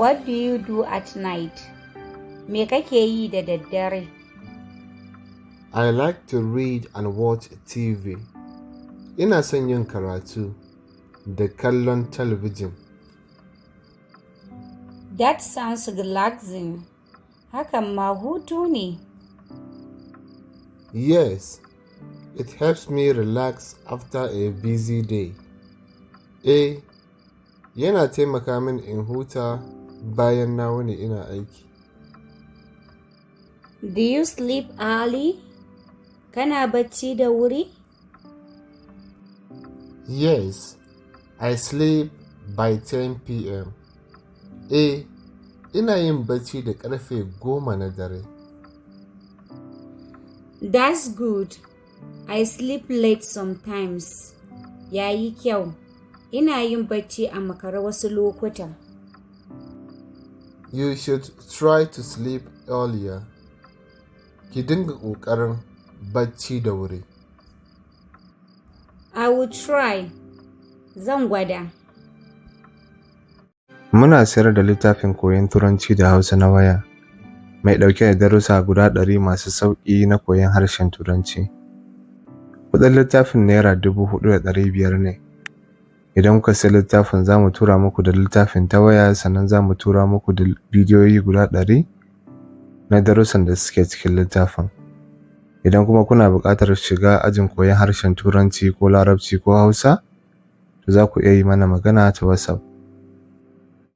What do you do at night? Me kake yi da daddare? I like to read and watch TV. Ina son yin karatu da kallon talabijin. That sounds relaxing. Hakan ma hutu ne. Yes, it helps me relax after a busy day. Yana taimaka min in huta bayan na wuni ina aiki. Do you sleep early? Kana bacci da wuri? Yes, I sleep by 10 p.m. Ina yin bacci da ƙarfe 10 na dare. That's good. I sleep late sometimes. Yayi kyau. Ina yin bacci a makare wasu lokuta. You should try to sleep earlier. Ki dinga ƙoƙarin bacci da wuri. I will try. Zan gwada. Muna sayar da littafin koyon Turanci da Hausa na waya, mai ɗauke da darussa guda 100 masu sauƙi na koyon harshen Turanci. Kuɗin littafin Naira 4,500 ne. Idan kuka sayi littafin za mu tura muku da littafin ta waya, sannan za mu tura muku da bidiyoyi guda 100 na darussan da suke cikin littafin. Idan kuma kuna buƙatar shiga ajin koyon harshen Turanci ko Larabci ko Hausa, to za ku iya yi mana magana ta WhatsApp.